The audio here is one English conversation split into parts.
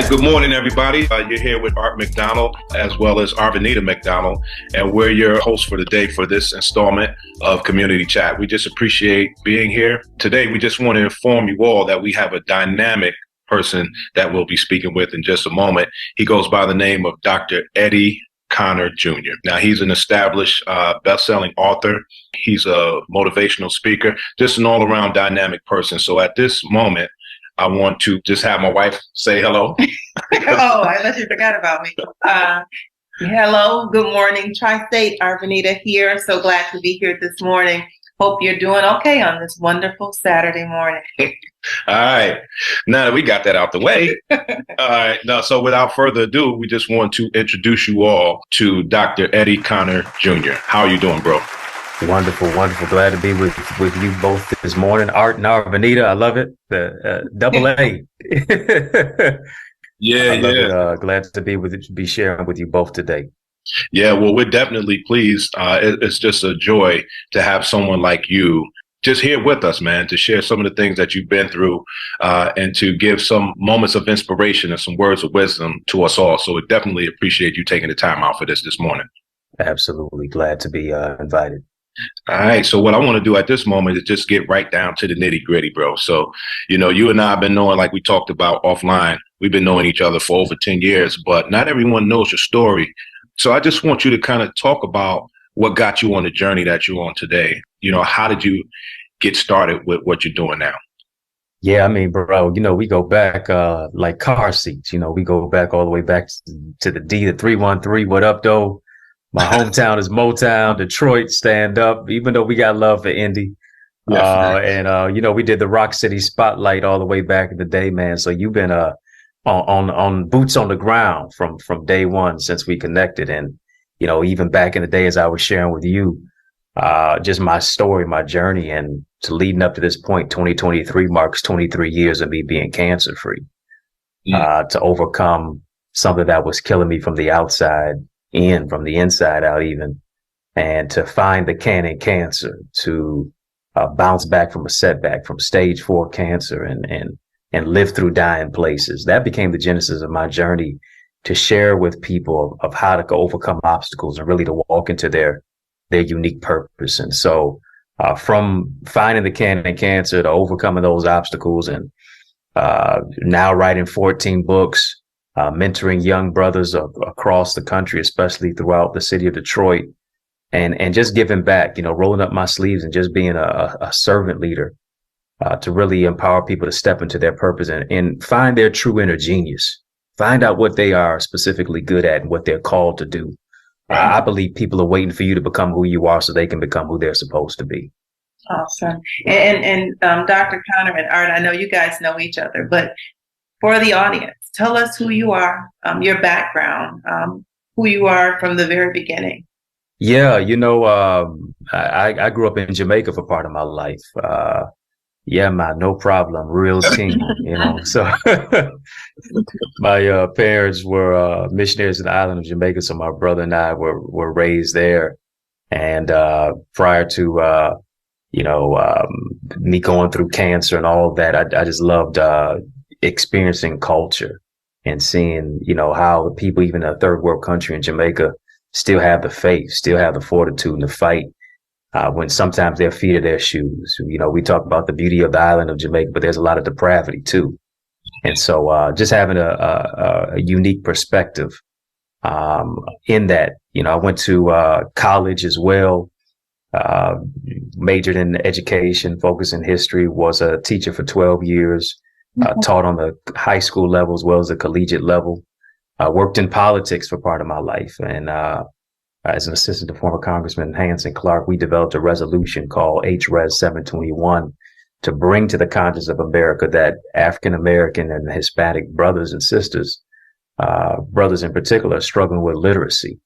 Good morning, everybody. You're here with Art McDonald as well as Arvinita McDonald, and we're your hosts for the day for this installment of Community Chat. We just appreciate being here. Today, we just want to inform you all that we have a dynamic person that we'll be speaking with in just a moment. He goes by the name of Dr. Eddie Connor Jr. Now, he's an established best-selling author. He's a motivational speaker, just an all-around dynamic person. So at this moment, I want to just have my wife say hello. Oh, I thought you forgot about me. Hello, good morning, Tri-State. Arvinita here. So glad to be here this morning. Hope you're doing okay on this wonderful Saturday morning. All right. Now that we got that out the way. All right. Now, so without further ado, we just want to introduce you all to Dr. Eddie Connor Jr. How are you doing, bro? Wonderful, wonderful. Glad to be with you both this morning. Art and Arvinita, I love it. The double A. Yeah. Glad to be sharing with you both today. Yeah, well, we're definitely pleased. It's just a joy to have someone like you just here with us, man, to share some of the things that you've been through and to give some moments of inspiration and some words of wisdom to us all. So we definitely appreciate you taking the time out for this morning. Absolutely. Glad to be invited. All right. So what I want to do at this moment is just get right down to the nitty gritty, bro. So, you and I have been knowing, like we talked about offline, we've been knowing each other for over 10 years, but not everyone knows your story. So I just want you to kind of talk about what got you on the journey that you're on today. How did you get started with what you're doing now? Yeah, I mean, bro, we go back like car seats. We go back all the way back to the D, the 313. What up, though? My hometown is Motown, Detroit, stand up, even though we got love for Indy. We did the Rock City Spotlight all the way back in the day, man. So you've been on boots on the ground from day one since we connected. And, even back in the day, as I was sharing with you, just my story, my journey, and to leading up to this point, 2023 marks 23 years of me being cancer free, to overcome something that was killing me from the outside in, from the inside out even, and to find the cancer, to bounce back from a setback, from stage 4 cancer, and live through dying places. That became the genesis of my journey to share with people of how to overcome obstacles and really to walk into their unique purpose. And so from finding the cancer to overcoming those obstacles, and now writing 14 books, mentoring young brothers across the country, especially throughout the city of Detroit, and just giving back, rolling up my sleeves and just being a servant leader to really empower people to step into their purpose and find their true inner genius, find out what they are specifically good at and what they're called to do. I believe people are waiting for you to become who you are so they can become who they're supposed to be. Awesome. And Dr. Connor and Art, I know you guys know each other, but for the audience, tell us who you are, your background, who you are from the very beginning. Yeah, I grew up in Jamaica for part of my life. Yeah, man, no problem, real team, So my parents were missionaries in the island of Jamaica, so my brother and I were raised there. And prior to me going through cancer and all of that, I just loved experiencing culture and seeing, how people, even in a third world country in Jamaica, still have the faith, still have the fortitude to fight when sometimes their feet are their shoes. We talk about the beauty of the island of Jamaica, but there's a lot of depravity too. And so just having a unique perspective in that, I went to college as well, majored in education, focused in history, was a teacher for 12 years. Taught on the high school level as well as the collegiate level. Worked in politics for part of my life. And as an assistant to former Congressman Hanson Clark, we developed a resolution called HRES 721 to bring to the conscience of America that African-American and Hispanic brothers and sisters, brothers in particular, are struggling with literacy.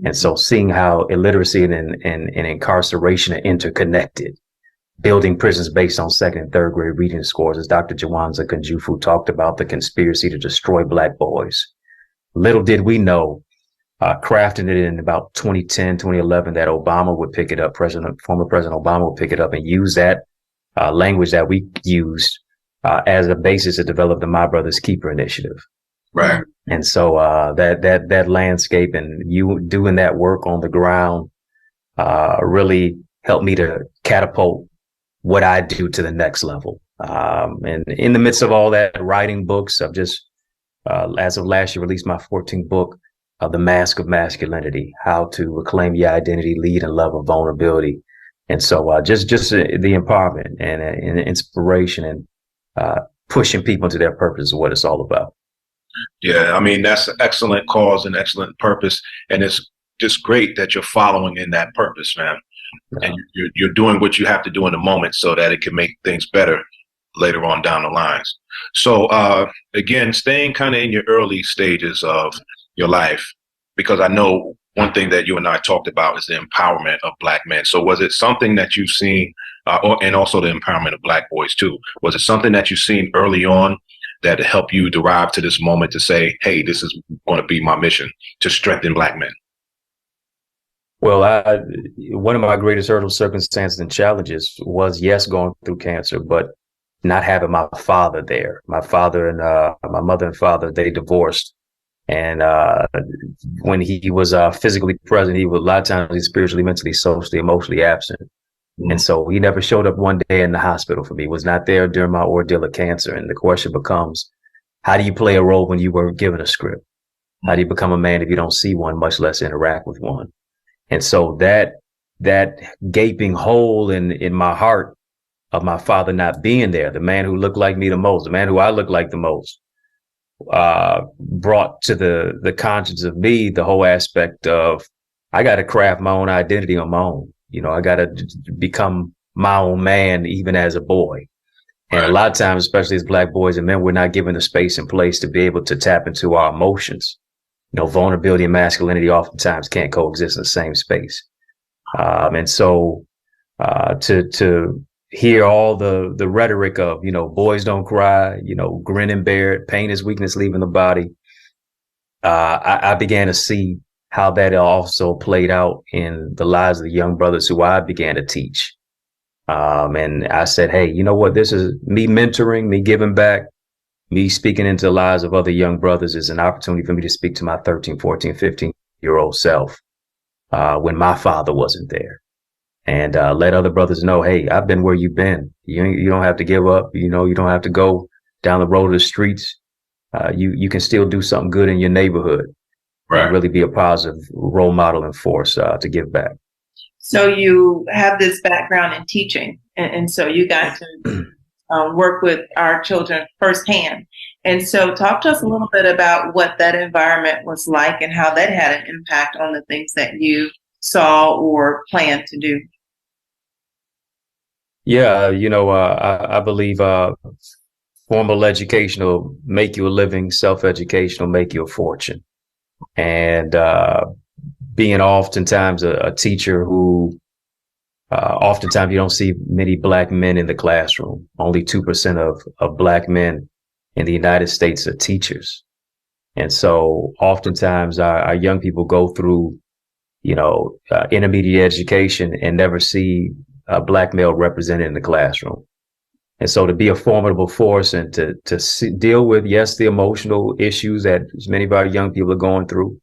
And so seeing how illiteracy and incarceration are interconnected, building prisons based on second and third grade reading scores, as Dr. Jawanza Kunjufu talked about the conspiracy to destroy Black boys. Little did we know, crafting it in about 2010, 2011, that Obama would pick it up, former President Obama would pick it up and use that language that we used as a basis to develop the My Brother's Keeper initiative. Right. And so that landscape and you doing that work on the ground really helped me to catapult what I do to the next level. And in the midst of all that, writing books, I've just, as of last year, released my 14th book, The Mask of Masculinity, How to Reclaim Your Identity, Lead and Love of Vulnerability. And so just the empowerment and inspiration and pushing people into their purpose is what it's all about. Yeah, I mean, that's an excellent cause and excellent purpose. And it's just great that you're following in that purpose, man. And you're doing what you have to do in the moment so that it can make things better later on down the lines. So again, staying kind of in your early stages of your life, because I know one thing that you and I talked about is the empowerment of Black men. So was it something that you've seen, and also the empowerment of Black boys too? Was it something that you've seen early on that helped you derive to this moment to say, hey, this is going to be my mission to strengthen Black men? Well, one of my greatest hurdles, circumstances, and challenges was, yes, going through cancer, but not having my father there. My father and my mother and father, they divorced. And when he was physically present, he was a lot of times he's spiritually, mentally, socially, emotionally absent. Mm-hmm. And so he never showed up one day in the hospital for me, was not there during my ordeal of cancer. And the question becomes, how do you play a role when you were given a script? How do you become a man if you don't see one, much less interact with one? And so that gaping hole in my heart of my father not being there, the man who looked like me the most, the man who I looked like the most, brought to the conscience of me the whole aspect of, I got to craft my own identity on my own. You know, I got to become my own man, even as a boy. And a lot of times, especially as Black boys and men, we're not given the space and place to be able to tap into our emotions. You know, vulnerability and masculinity oftentimes can't coexist in the same space. And so to hear all the rhetoric of, you know, boys don't cry, you know, grin and bear it, pain is weakness leaving the body. I began to see how that also played out in the lives of the young brothers who I began to teach. And I said, hey, you know what? This is me mentoring, me giving back, me speaking into the lives of other young brothers is an opportunity for me to speak to my 13, 14, 15-year-old self when my father wasn't there. And let other brothers know, hey, I've been where you've been. You don't have to give up. You know, you don't have to go down the road of the streets. You can still do something good in your neighborhood. Right. And really be a positive role model and force to give back. So you have this background in teaching, and so you got to work with our children firsthand. And so talk to us a little bit about what that environment was like and how that had an impact on the things that you saw or planned to do. Yeah, you know, I believe formal education will make you a living, self-education will make you a fortune. And being oftentimes a teacher who oftentimes you don't see many Black men in the classroom. Only 2% of Black men in the United States are teachers. And so oftentimes our young people go through, you know, intermediate education and never see a Black male represented in the classroom. And so to be a formidable force and to deal with, yes, the emotional issues that many of our young people are going through,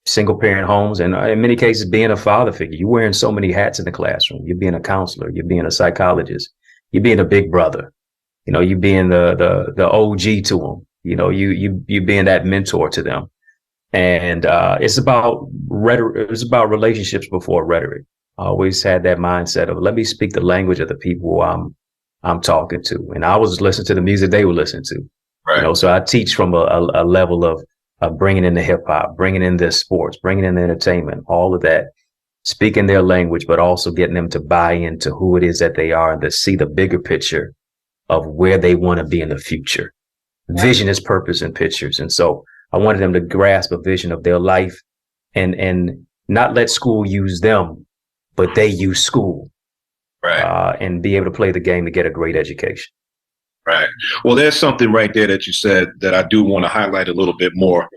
single parent homes, and in many cases being a father figure. You're wearing so many hats in the classroom. You're being a counselor, you're being a psychologist, you're being a big brother, you know, you being the OG to them, you know, you being that mentor to them. And it's about rhetoric, it's about relationships before rhetoric. I always had that mindset of, let me speak the language of the people I'm talking to. And I was listening to the music they were listening to. Right. You know, so I teach from a level of bringing in the hip hop, bringing in the sports, bringing in the entertainment, all of that, speaking their language, but also getting them to buy into who it is that they are and to see the bigger picture of where they want to be in the future. Vision is purpose in pictures. And so I wanted them to grasp a vision of their life and not let school use them, but they use school. Right. And be able to play the game to get a great education. Right. Well, there's something right there that you said that I do want to highlight a little bit more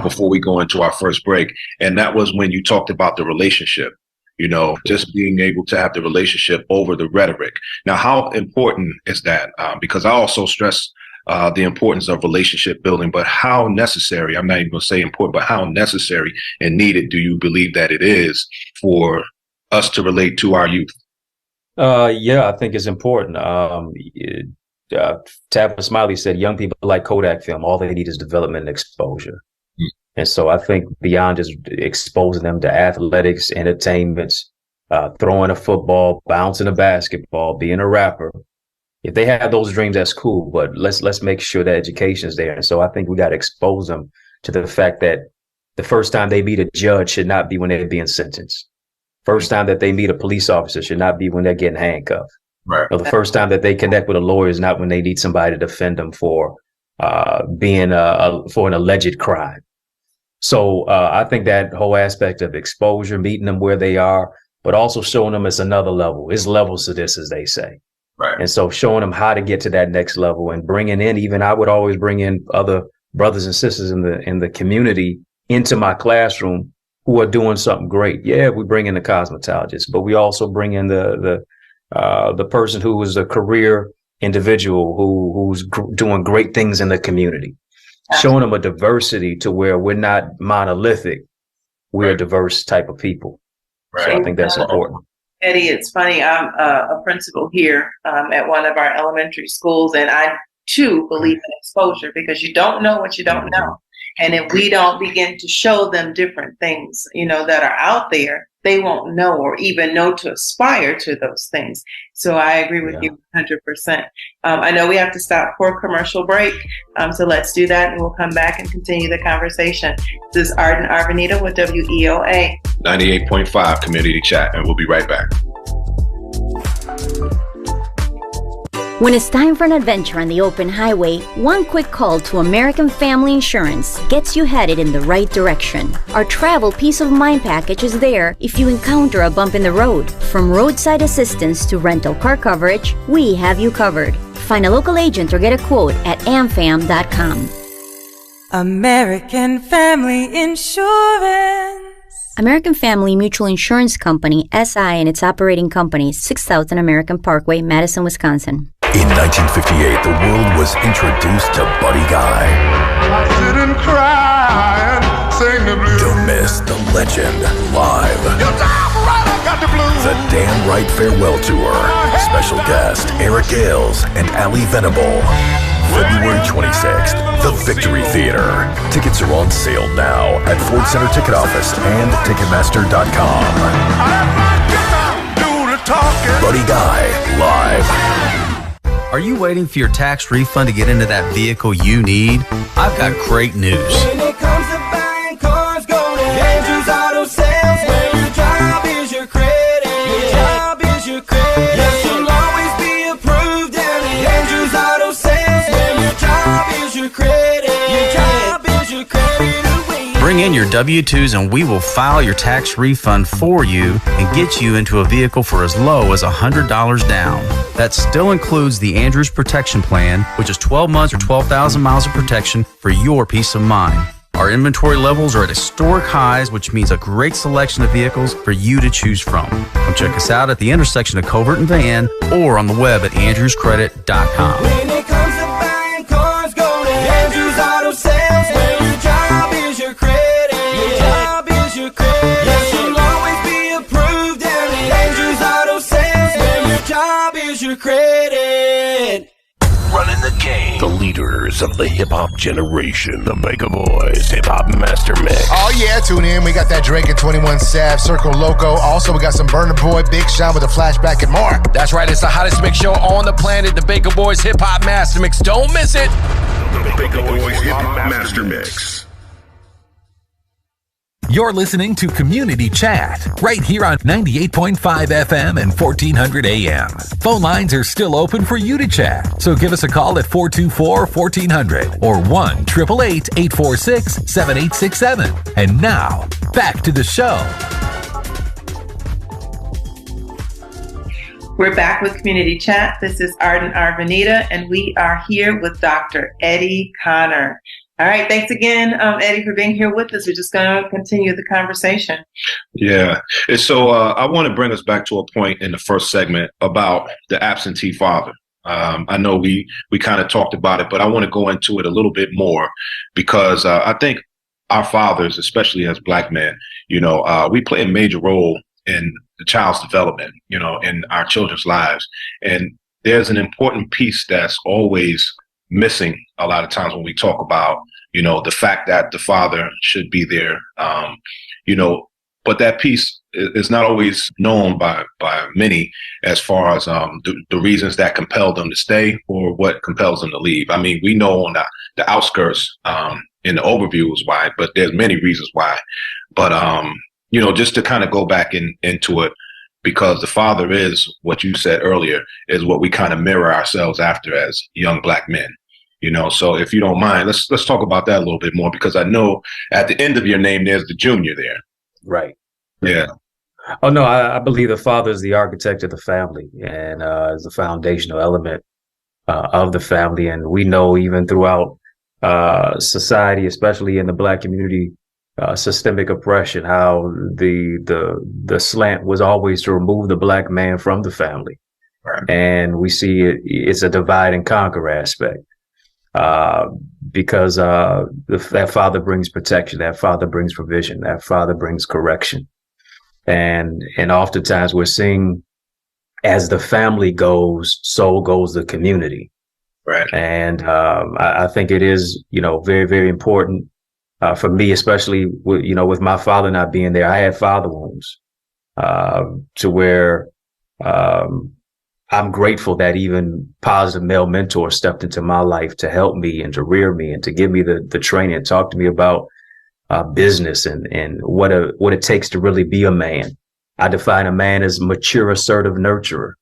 before we go into our first break. And that was when you talked about the relationship, you know, just being able to have the relationship over the rhetoric. Now, how important is that? Because I also stress the importance of relationship building, but how necessary, I'm not even going to say important, but how necessary and needed do you believe that it is for us to relate to our youth? Yeah, I think it's important. Tabitha Smiley said, young people like Kodak film, all they need is development and exposure. And so I think beyond just exposing them to athletics, entertainments, throwing a football, bouncing a basketball, being a rapper, if they have those dreams, that's cool. But let's make sure that education is there. And so I think we got to expose them to the fact that the first time they meet a judge should not be when they're being sentenced. First time that they meet a police officer should not be when they're getting handcuffed. Right. Or the first time that they connect with a lawyer is not when they need somebody to defend them for being for an alleged crime. So I think that whole aspect of exposure, meeting them where they are, but also showing them it's another level. It's levels to this, as they say. Right. And so showing them how to get to that next level and bringing in, even I would always bring in other brothers and sisters in the community into my classroom who are doing something great. Yeah, we bring in the cosmetologist, but we also bring in the person who is a career individual who's doing great things in the community. Showing them a diversity to where we're not monolithic. We're a diverse type of people. Right. So I think that's important. Eddie, it's funny. I'm a principal here at one of our elementary schools, and I too believe in exposure because you don't know what you don't know. And if we don't begin to show them different things, that are out there, they won't know or even know to aspire to those things. So I agree with you 100%. I know we have to stop for a commercial break. So let's do that and we'll come back and continue the conversation. This is Arden Arvanita with WEOA 98.5 Community Chat, and we'll be right back. When it's time for an adventure on the open highway, one quick call to American Family Insurance gets you headed in the right direction. Our travel peace of mind package is there if you encounter a bump in the road. From roadside assistance to rental car coverage, we have you covered. Find a local agent or get a quote at amfam.com. American Family Insurance. American Family Mutual Insurance Company, SI, and its operating companies, 6000 American Parkway, Madison, Wisconsin. In 1958, the world was introduced to Buddy Guy. I sit and cry and sing the blues. Don't miss the legend live. You're damn right, I got the blues. The Damn Right Farewell Tour. Special guest Eric Gales and Ali Venable. February 26th, the Victory Theater. Tickets are on sale now at Ford Center Ticket Office and Ticketmaster.com. Buddy Guy, live. Are you waiting for your tax refund to get into that vehicle you need? I've got great news. When it comes to buying cars, go to Andrews Auto Sales, where your job is your credit. Your job is your credit. Yes, you'll always be approved down at Andrews Auto Sales, where your job is your credit. Your job is your credit. Bring in your W-2s and we will file your tax refund for you and get you into a vehicle for as low as $100 down. That still includes the Andrews Protection Plan, which is 12 months or 12,000 miles of protection for your peace of mind. Our inventory levels are at historic highs, which means a great selection of vehicles for you to choose from. Come check us out at the intersection of Covert and Van or on the web at andrewscredit.com. When it comes to buying cars, go to Andrews Auto Sales, where your job is your credit. Your job is your credit. Yes, you'll always be approved down at Andrews Auto Sales, where your job is your credit. Running the game. The leaders of the hip-hop generation. The Baker Boys Hip-Hop Master Mix. Oh yeah, tune in. We got that Drake and 21 Sav, Circle Loco. Also, we got some Burna Boy, Big Sean with a flashback and more. That's right. It's the hottest mix show on the planet. The Baker Boys Hip-Hop Master Mix. Don't miss it. The Baker Boys Hip-Hop Master Mix. You're listening to Community Chat right here on 98.5 FM and 1400 AM. Phone lines are still open for you to chat, so give us a call at 424-1400 or 1-888-846-7867. And now, back to the show. We're back with Community Chat. This is Arden Arvanita, and we are here with Dr. Eddie Connor. All right. Thanks again, Eddie, for being here with us. We're just going to continue the conversation. Yeah. And so I want to bring us back to a point in the first segment about the absentee father. I know we kind of talked about it, but I want to go into it a little bit more because I think our fathers, especially as Black men, we play a major role in the child's development, in our children's lives. And there's an important piece that's always missing a lot of times when we talk about, the fact that the father should be there, but that piece is not always known by many as far as the reasons that compel them to stay or what compels them to leave. I mean, we know on the outskirts in the overview is why, but there's many reasons why. But, just to kind of go back into it, because the father is what you said earlier, is what we kind of mirror ourselves after as young Black men. So if you don't mind, let's talk about that a little bit more, because I know at the end of your name, there's the junior there. Right. Yeah. Oh, no, I believe the father is the architect of the family and is the foundational element of the family. And we know even throughout society, especially in the Black community, systemic oppression, how the slant was always to remove the Black man from the family. Right. And we see it's a divide and conquer aspect. Because that father brings protection, that father brings provision, that father brings correction. And oftentimes we're seeing as the family goes, so goes the community. Right. And I think it is, very, very important for me, especially with my father not being there. I had father wounds to where I'm grateful that even positive male mentors stepped into my life to help me and to rear me and to give me the training and talk to me about business and what it takes to really be a man. I define a man as mature, assertive nurturer,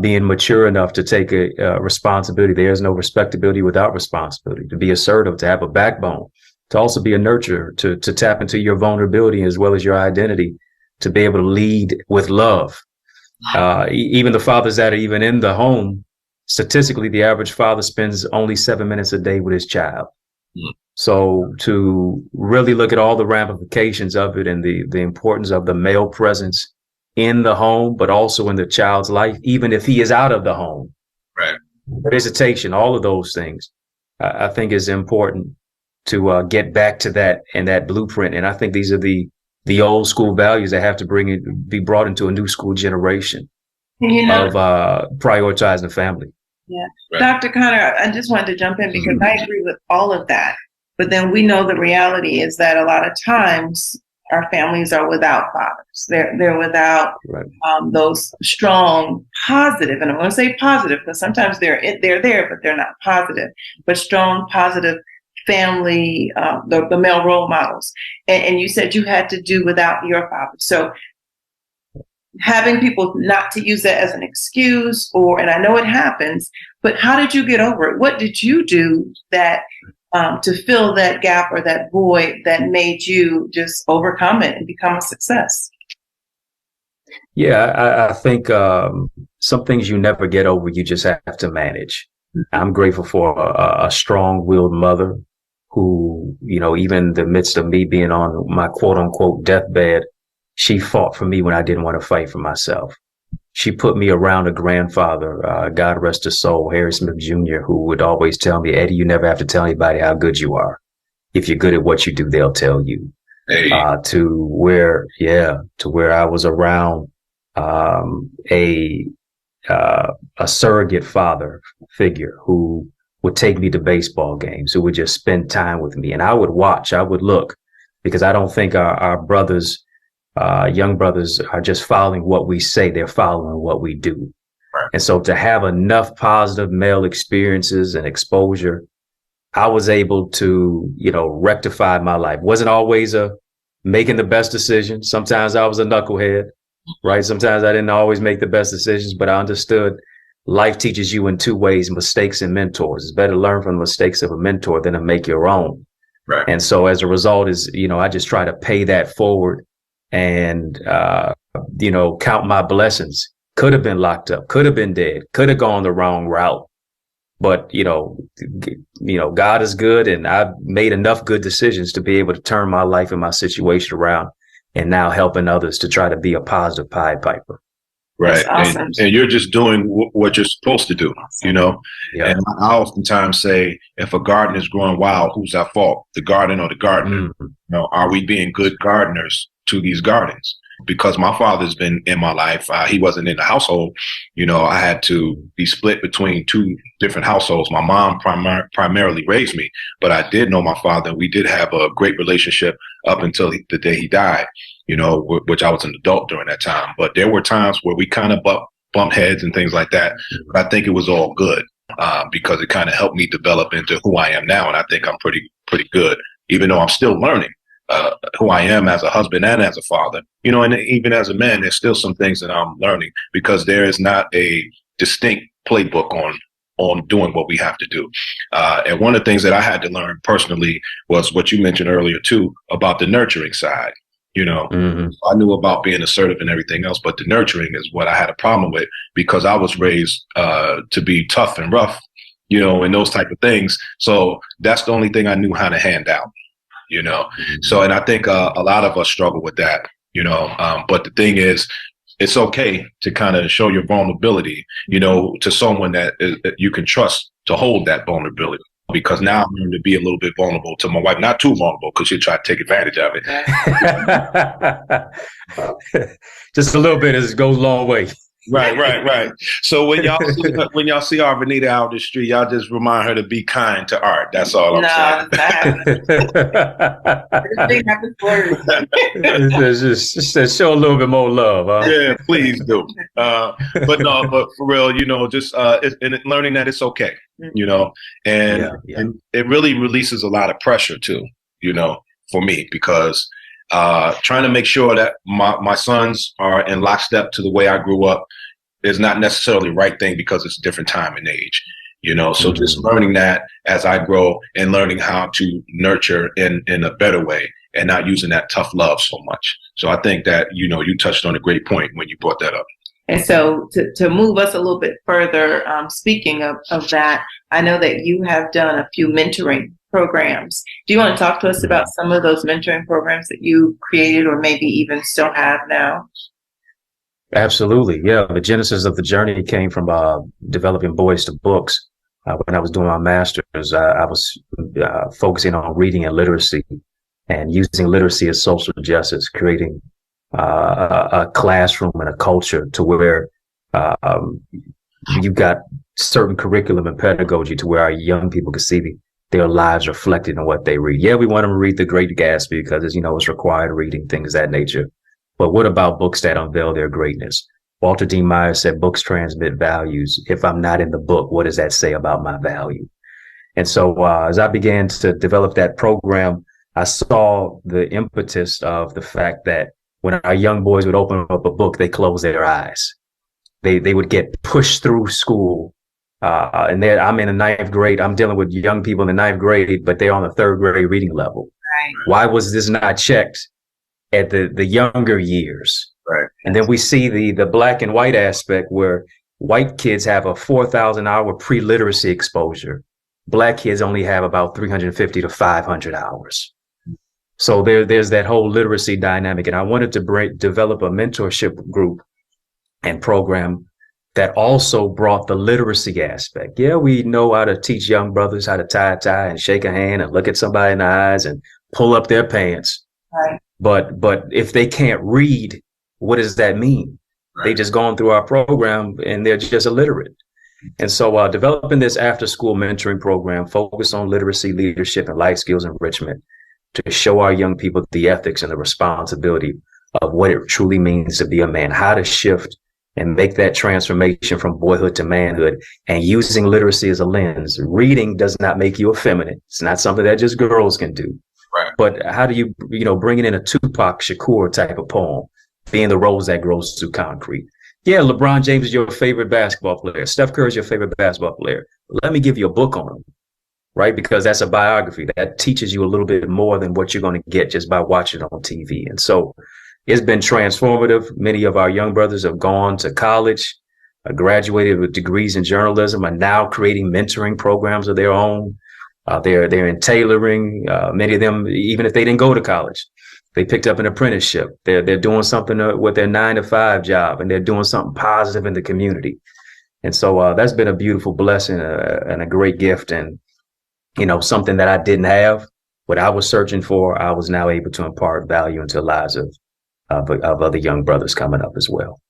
being mature enough to take a responsibility. There's no respectability without responsibility. To be assertive, to have a backbone, to also be a nurturer, to tap into your vulnerability as well as your identity, to be able to lead with love. Even the fathers that are even in the home, statistically, the average father spends only 7 minutes a day with his child. So to really look at all the ramifications of it and the importance of the male presence in the home, but also in the child's life, even if he is out of the home. Right. Visitation, all of those things, I think is important to get back to that and that blueprint. And I think these are the old school values that have to be brought into a new school generation of prioritizing the family. Yeah. Right. Dr. Connor, I just wanted to jump in because I agree with all of that. But then we know the reality is that a lot of times our families are without fathers. They're without those strong, positive, and I'm going to say positive because sometimes they're there, but they're not positive, but strong, positive family, the male role models. And you said you had to do without your father. So having people not to use that as an excuse and I know it happens, but how did you get over it? What did you do that to fill that gap or that void that made you just overcome it and become a success? Yeah, I think some things you never get over, you just have to manage. I'm grateful for a strong-willed mother who, even in the midst of me being on my quote-unquote deathbed, she fought for me when I didn't want to fight for myself. She put me around a grandfather, God rest his soul, Harry Smith Jr., who would always tell me, Eddie, you never have to tell anybody how good you are. If you're good at what you do, they'll tell you. Hey. To where I was around a surrogate father figure who would take me to baseball games, who would just spend time with me. And I would watch, I would look, because I don't think our brothers, young brothers, are just following what we say, they're following what we do. Right. And so to have enough positive male experiences and exposure, I was able to, rectify my life. Wasn't always making the best decisions. Sometimes I was a knucklehead, right? Sometimes I didn't always make the best decisions, but I understood life teaches you in two ways, mistakes and mentors. It's better to learn from the mistakes of a mentor than to make your own. Right. And so as a result I just try to pay that forward and, count my blessings. Could have been locked up, could have been dead, could have gone the wrong route. But, God is good, and I've made enough good decisions to be able to turn my life and my situation around and now helping others to try to be a positive Pied Piper. Right. Awesome. And you're just doing what you're supposed to do, you know? Yeah. And I oftentimes say, if a garden is growing wild, who's at fault? The garden or the gardener? Mm-hmm. You know, are we being good gardeners to these gardens? Because my father's been in my life. He wasn't in the household. You know, I had to be split between two different households. My mom primarily raised me, but I did know my father. We did have a great relationship up until the day he died, you know, which I was an adult during that time. But there were times where we kind of bumped heads and things like that. But I think it was all good because it kind of helped me develop into who I am now. And I think I'm pretty good, even though I'm still learning who I am as a husband and as a father, you know, and even as a man, there's still some things that I'm learning because there is not a distinct playbook on doing what we have to do. And one of the things that I had to learn personally was what you mentioned earlier too, about the nurturing side. You know, I knew about being assertive and everything else, but the nurturing is what I had a problem with because I was raised to be tough and rough, you know, and those type of things. So that's the only thing I knew how to hand out, you know. So, and I think a lot of us struggle with that, you know, but the thing is, it's okay to kind of show your vulnerability, you know, to someone that you can trust to hold that vulnerability. Because now I'm going to be a little bit vulnerable to my wife, not too vulnerable because she'll try to take advantage of it. Just a little bit, it goes a long way. Right. So when y'all see Arvanita out the street, y'all just remind her to be kind to Art. That's all I'm saying. just show a little bit more love. Huh? Yeah, please do. But for real, you know, just and learning that it's okay, you know, and it really releases a lot of pressure too, you know, for me because trying to make sure that my sons are in lockstep to the way I grew up is not necessarily the right thing because it's a different time and age, you know. So just learning that as I grow and learning how to nurture in a better way and not using that tough love so much. So I think that, you know, you touched on a great point when you brought that up. And so to move us a little bit further, speaking of that, I know that you have done a few mentoring programs. Do you want to talk to us about some of those mentoring programs that you created or maybe even still have now? Absolutely. Yeah. The genesis of the journey came from developing Boys to Books. When I was doing my master's, I was focusing on reading and literacy and using literacy as social justice, creating a classroom and a culture to where you've got certain curriculum and pedagogy to where our young people can see their lives reflected in what they read. Yeah, we want them to read The Great Gatsby because, as you know, it's required reading, things of that nature. But what about books that unveil their greatness? Walter D. Myers said, books transmit values. If I'm not in the book, what does that say about my value? And so as I began to develop that program, I saw the impetus of the fact that when our young boys would open up a book, they close their eyes. They would get pushed through school. And I'm in the 9th grade. I'm dealing with young people in the 9th grade, but they're on the 3rd grade reading level. Right. Why was this not checked at the younger years? Right. And then we see the black and white aspect where white kids have a 4,000 hour pre-literacy exposure. Black kids only have about 350 to 500 hours. So there's that whole literacy dynamic. And I wanted to develop a mentorship group and program that also brought the literacy aspect. Yeah, we know how to teach young brothers how to tie a tie and shake a hand and look at somebody in the eyes and pull up their pants. Right. But if they can't read, what does that mean? Right. They just gone through our program and they're just illiterate. And so developing this after school mentoring program focused on literacy, leadership, and life skills enrichment to show our young people the ethics and the responsibility of what it truly means to be a man, how to shift and make that transformation from boyhood to manhood, and using literacy as a lens. Reading does not make you effeminate. It's not something that just girls can do. Right. But how do you bring it in a Tupac Shakur type of poem, being the rose that grows through concrete? Yeah, LeBron James is your favorite basketball player. Steph Curry is your favorite basketball player. Let me give you a book on him, right? Because that's a biography that teaches you a little bit more than what you're going to get just by watching it on TV. And so it's been transformative. Many of our young brothers have gone to college, graduated with degrees in journalism, are now creating mentoring programs of their own. They're in tailoring. Many of them, even if they didn't go to college, They picked up an apprenticeship. They're doing something with their 9-to-5 job, and they're doing something positive in the community. And so that's been a beautiful blessing and a great gift, and something that I didn't have, what I was searching for. I was now able to impart value into the lives of other young brothers coming up as well.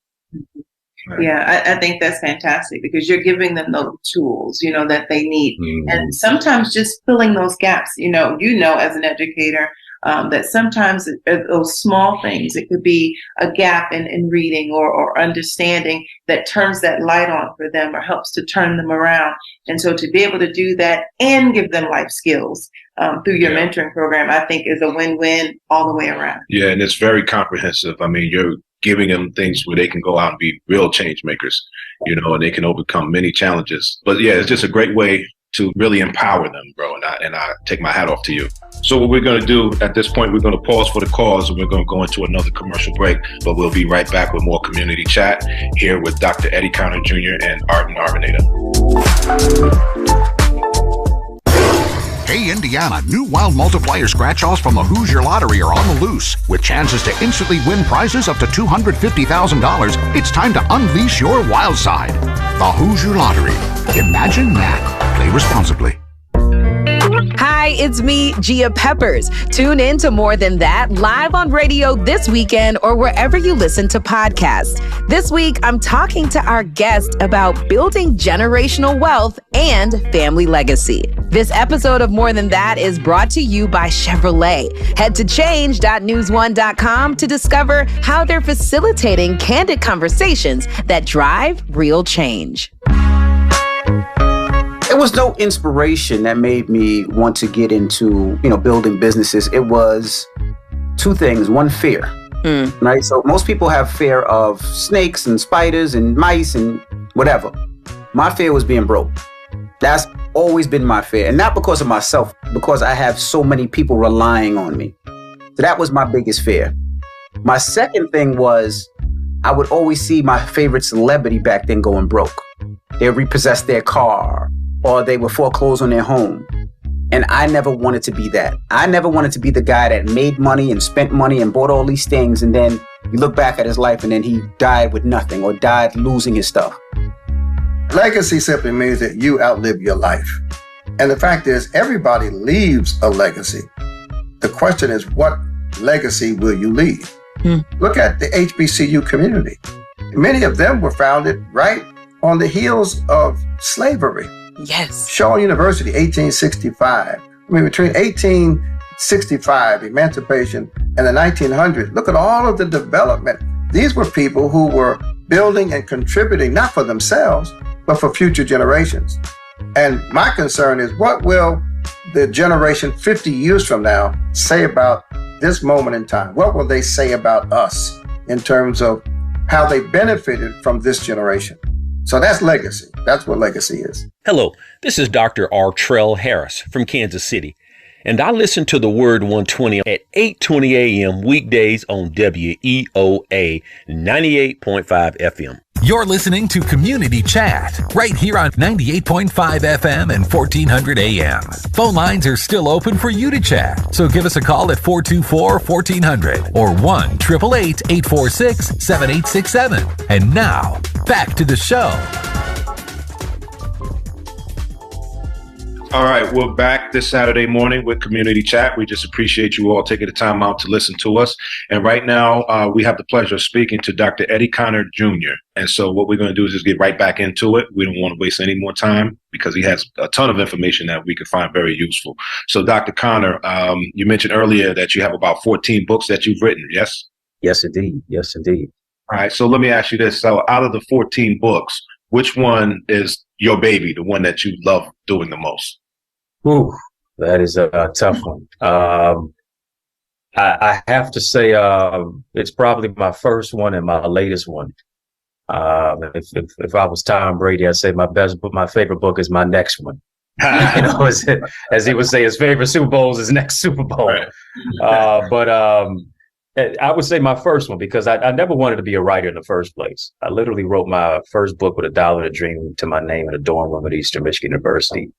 Yeah, I think that's fantastic, because you're giving them those tools, that they need. Mm-hmm. And sometimes just filling those gaps, as an educator, that sometimes those small things, it could be a gap in reading or understanding that turns that light on for them or helps to turn them around. And so to be able to do that and give them life skills through your mentoring program, I think is a win-win all the way around. Yeah, and it's very comprehensive. I mean, you're giving them things where they can go out and be real change makers, and they can overcome many challenges. But yeah, it's just a great way to really empower them, bro. And I take my hat off to you. So what we're going to do at this point, we're going to pause for the cause, and we're going to go into another commercial break, but we'll be right back with more community chat here with Dr. Eddie Conner Jr. and Arden Arvinator. Hey, Indiana, new wild multiplier scratch-offs from the Hoosier Lottery are on the loose. With chances to instantly win prizes up to $250,000, it's time to unleash your wild side. The Hoosier Lottery. Imagine that. Play responsibly. Hi, it's me, Gia Peppers. Tune in to More Than That live on radio this weekend or wherever you listen to podcasts. This week, I'm talking to our guest about building generational wealth and family legacy. This episode of More Than That is brought to you by Chevrolet. Head to change.newsone.com to discover how they're facilitating candid conversations that drive real change. There was no inspiration that made me want to get into, building businesses. It was two things. One, fear, right? So most people have fear of snakes and spiders and mice and whatever. My fear was being broke. That's always been my fear. And not because of myself, because I have so many people relying on me. So that was my biggest fear. My second thing was I would always see my favorite celebrity back then going broke. They repossessed their car, or they would foreclose on their home. And I never wanted to be that. I never wanted to be the guy that made money and spent money and bought all these things, and then you look back at his life and then he died with nothing or died losing his stuff. Legacy simply means that you outlive your life. And the fact is, everybody leaves a legacy. The question is, what legacy will you leave? Look at the HBCU community. Many of them were founded right on the heels of slavery. Yes. Shaw University, 1865. Between 1865, emancipation, and the 1900s, look at all of the development. These were people who were building and contributing, not for themselves, but for future generations. And my concern is, what will the generation 50 years from now say about this moment in time? What will they say about us in terms of how they benefited from this generation? So that's legacy. That's what legacy is. Hello, this is Dr. Artrell Harris from Kansas City, and I listen to the Word 120 at 8:20 a.m. weekdays on WEOA 98.5 FM. You're listening to Community Chat right here on 98.5 FM and 1400 AM. Phone lines are still open for you to chat, so give us a call at 424-1400 or 1-888-846-7867. And now, back to the show. All right, we're back this Saturday morning with Community Chat. We just appreciate you all taking the time out to listen to us. And right now, we have the pleasure of speaking to Dr. Eddie Conner Jr. And so what we're going to do is just get right back into it. We don't want to waste any more time because he has a ton of information that we can find very useful. So Dr. Conner, you mentioned earlier that you have about 14 books that you've written, yes? Yes, indeed. Yes, indeed. All right, so let me ask you this. So out of the 14 books, which one is your baby, the one that you love doing the most? Ooh, that is a tough one. I have to say it's probably my first one and my latest one. If I was Tom Brady, I'd say my favorite book is my next one. As he would say, his favorite Super Bowl is his next Super Bowl. Right. But I would say my first one, because I never wanted to be a writer in the first place. I literally wrote my first book with $1 and a dream to my name in a dorm room at Eastern Michigan University.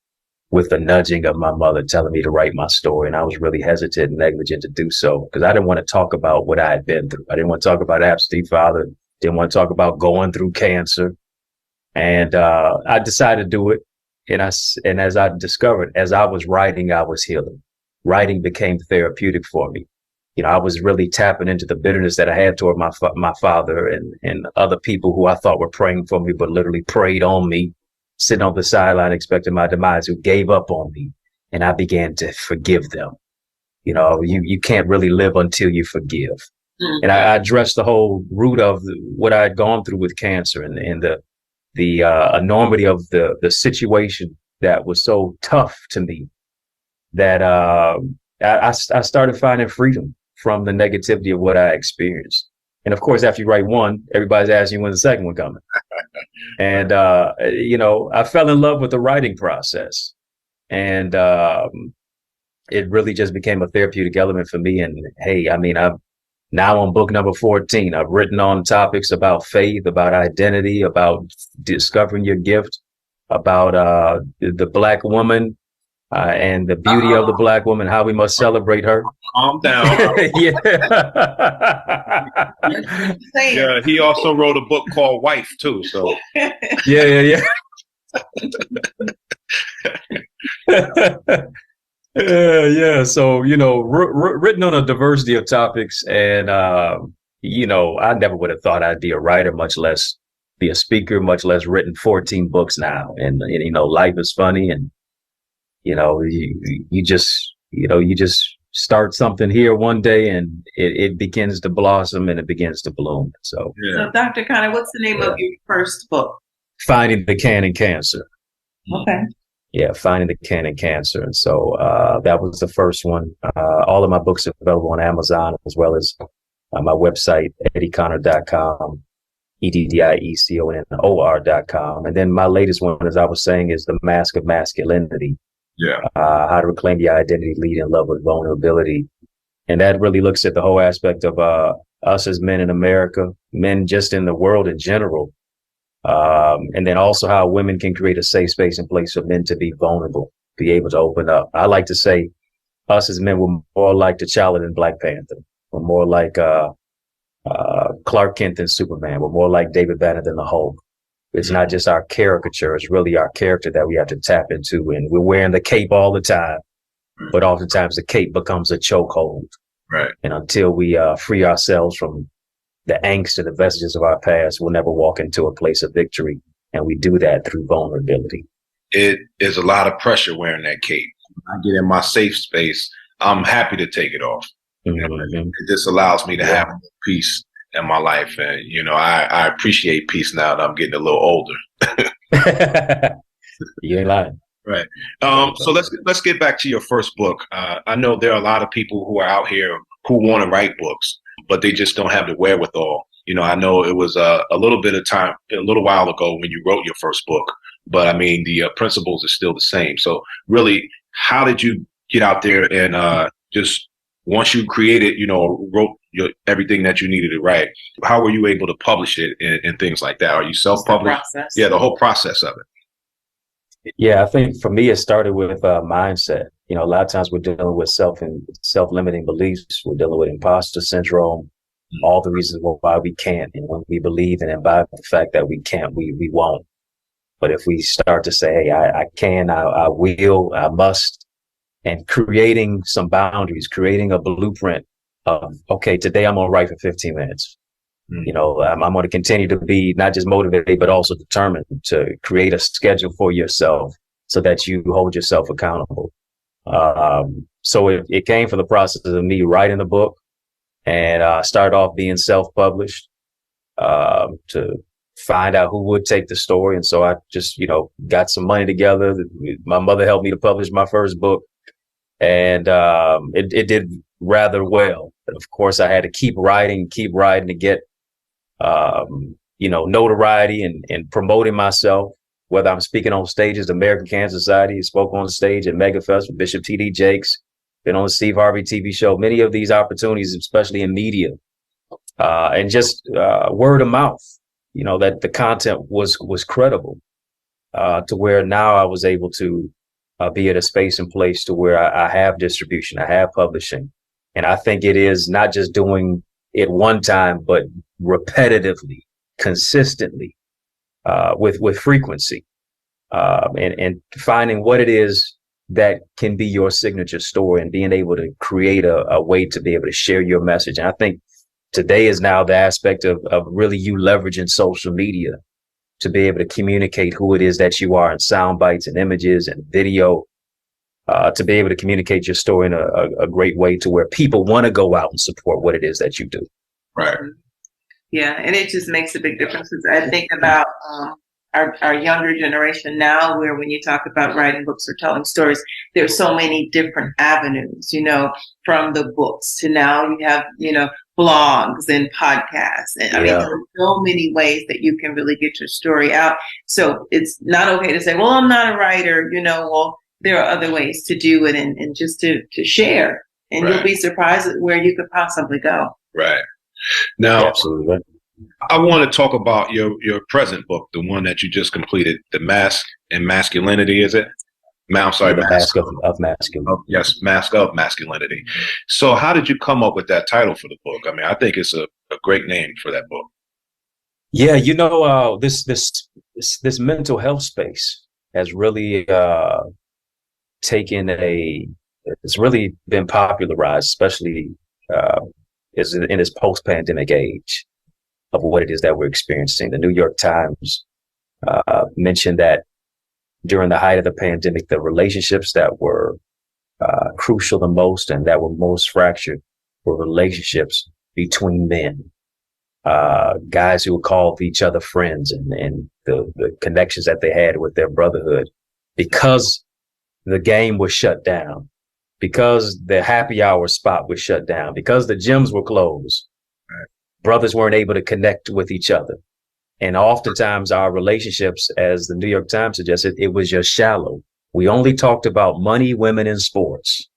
with the nudging of my mother telling me to write my story. And I was really hesitant and negligent to do so because I didn't want to talk about what I had been through. I didn't want to talk about absentee father. Didn't want to talk about going through cancer. And I decided to do it. And as I discovered, as I was writing, I was healing. Writing became therapeutic for me. You know, I was really tapping into the bitterness that I had toward my father and other people who I thought were praying for me, but literally prayed on me, sitting on the sideline expecting my demise, who gave up on me. And I began to forgive them. You know, you can't really live until you forgive. Mm-hmm. And I addressed the whole root of what I had gone through with cancer and the enormity of the situation that was so tough to me that I started finding freedom from the negativity of what I experienced. And of course, after you write one, everybody's asking you when the second one coming. And, you know, I fell in love with the writing process. And it really just became a therapeutic element for me. And hey, I mean, I'm now on book number 14. I've written on topics about faith, about identity, about discovering your gift, about the Black woman and the beauty of the Black woman, how we must celebrate her. Calm down. Yeah. Yeah. He also wrote a book called Wife too. So yeah. Yeah. So, you know, written on a diversity of topics. And, you know, I never would have thought I'd be a writer, much less be a speaker, much less written 14 books now. And you know, life is funny. And, you know, you just start something here one day and it begins to blossom and it begins to bloom. So, So Dr. Connor, what's the name of your first book? Finding the Can in Cancer. Okay. Yeah, Finding the Can in Cancer. And so that was the first one. All of my books are available on Amazon as well as my website, eddieconnor.com, EDDIECONNOR.com. And then my latest one, as I was saying, is The Mask of Masculinity. Yeah. How to reclaim your identity, lead in love with vulnerability. And that really looks at the whole aspect of us as men in America, men just in the world in general. And then also how women can create a safe space and place for men to be vulnerable, be able to open up. I like to say us as men were more like T'Challa than Black Panther. We're more like Clark Kent than Superman. We're more like David Banner than the Hulk. It's not just our caricature. It's really our character that we have to tap into. And we're wearing the cape all the time, but oftentimes the cape becomes a chokehold. Right. And until we free ourselves from the angst and the vestiges of our past, we'll never walk into a place of victory. And we do that through vulnerability. It is a lot of pressure wearing that cape. When I get in my safe space, I'm happy to take it off. Mm-hmm. This allows me to have peace in my life. And, you know, I appreciate peace now that I'm getting a little older. You ain't lying. Right. So let's get back to your first book. I know there are a lot of people who are out here who want to write books, but they just don't have the wherewithal. You know, I know it was a little bit of time, a little while ago when you wrote your first book, but I mean, the principles are still the same. So really, how did you get out there and just once you created, you know, wrote everything that you needed to write, how were you able to publish it and things like that? Are you self-published? Yeah, the whole process of it. Yeah, I think for me, it started with mindset. You know, a lot of times we're dealing with self-limiting beliefs. We're dealing with imposter syndrome, all the reasons why we can't. And when we believe and imbibe the fact that we can't, we won't. But if we start to say, hey, I can, I will, I must, and creating some boundaries, creating a blueprint of, okay, today I'm going to write for 15 minutes. You know, I'm going to continue to be not just motivated, but also determined to create a schedule for yourself so that you hold yourself accountable. So it came from the process of me writing the book and started off being self-published to find out who would take the story. And so I just, you know, got some money together. My mother helped me to publish my first book, and it did rather well. But of course, I had to keep writing to get you know, notoriety and promoting myself, whether I'm speaking on stages, the American Cancer Society, spoke on the stage at MegaFest with Bishop T.D. Jakes, been on the Steve Harvey TV show, many of these opportunities, especially in media, and just word of mouth, you know, that the content was credible, to where now I was able to be at a space and place to where I have distribution, I have publishing. And I think it is not just doing it one time, but repetitively, consistently, with frequency, and finding what it is that can be your signature story and being able to create a way to be able to share your message. And I think today is now the aspect of really you leveraging social media to be able to communicate who it is that you are in sound bites and images and video, to be able to communicate your story in a great way to where people want to go out and support what it is that you do. Right. Yeah, and it just makes a big difference. I think about our younger generation now, where when you talk about writing books or telling stories, there's so many different avenues, from the books to now you have, blogs and podcasts. And I mean, there are so many ways that you can really get your story out. So it's not okay to say, well, I'm not a writer, well, there are other ways to do it and just to share. And you'll be surprised at where you could possibly go. Right. Now, absolutely. I want to talk about your present book, the one that you just completed, The Mask and Masculinity, is it? I'm sorry, The Mask of Masculinity. Yes, Mask of Masculinity. So how did you come up with that title for the book? I mean, I think it's a great name for that book. Yeah, this mental health space has really it's really been popularized, especially in this post-pandemic age of what it is that we're experiencing. The New York Times mentioned that during the height of the pandemic, the relationships that were crucial the most and that were most fractured were relationships between men, guys who would call each other friends, and the connections that they had with their brotherhood, because the game was shut down, because the happy hour spot was shut down, because the gyms were closed. Right. Brothers weren't able to connect with each other. And oftentimes our relationships, as the New York Times suggested, it was just shallow. We only talked about money, women, and sports.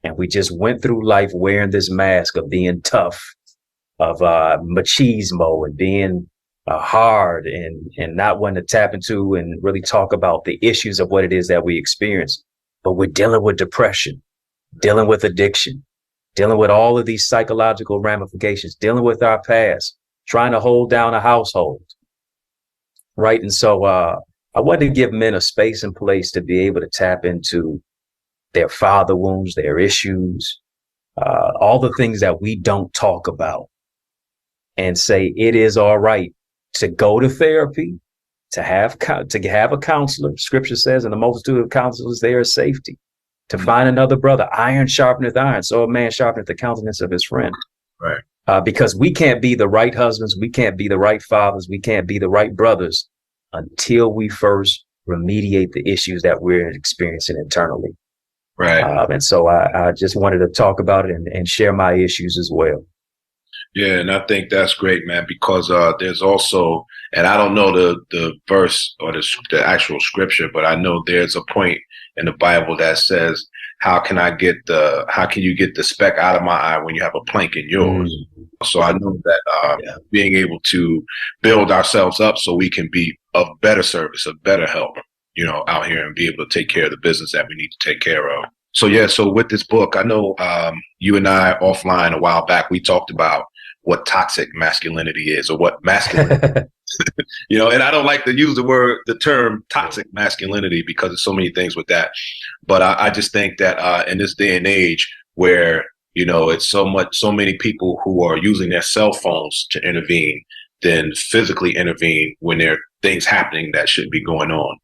And we just went through life wearing this mask of being tough, of machismo, and being hard, and not wanting to tap into and really talk about the issues of what it is that we experience. But we're dealing with depression, dealing with addiction, dealing with all of these psychological ramifications, dealing with our past, trying to hold down a household. Right. And so I wanted to give men a space and place to be able to tap into their father wounds, their issues, all the things that we don't talk about, and say it is all right to go to therapy, to have a counselor. Scripture says, in the multitude of counselors, there is safety. To find another brother, iron sharpeneth iron, so a man sharpeneth the countenance of his friend. Right. Because we can't be the right husbands, we can't be the right fathers, we can't be the right brothers until we first remediate the issues that we're experiencing internally. Right. And so I just wanted to talk about it and share my issues as well. Yeah, and I think that's great, man, because there's also, and I don't know the verse or the actual scripture, but I know there's a point in the Bible that says, how can you get the speck out of my eye when you have a plank in yours? So I know that being able to build ourselves up so we can be of better service, of better help, out here, and be able to take care of the business that we need to take care of. So with this book, I know you and I offline a while back, we talked about what toxic masculinity is, or what masculinity and I don't like to use the term toxic masculinity, because there's so many things with that. But I just think that in this day and age where, it's so many people who are using their cell phones to intervene than physically intervene when there are things happening that shouldn't be going on.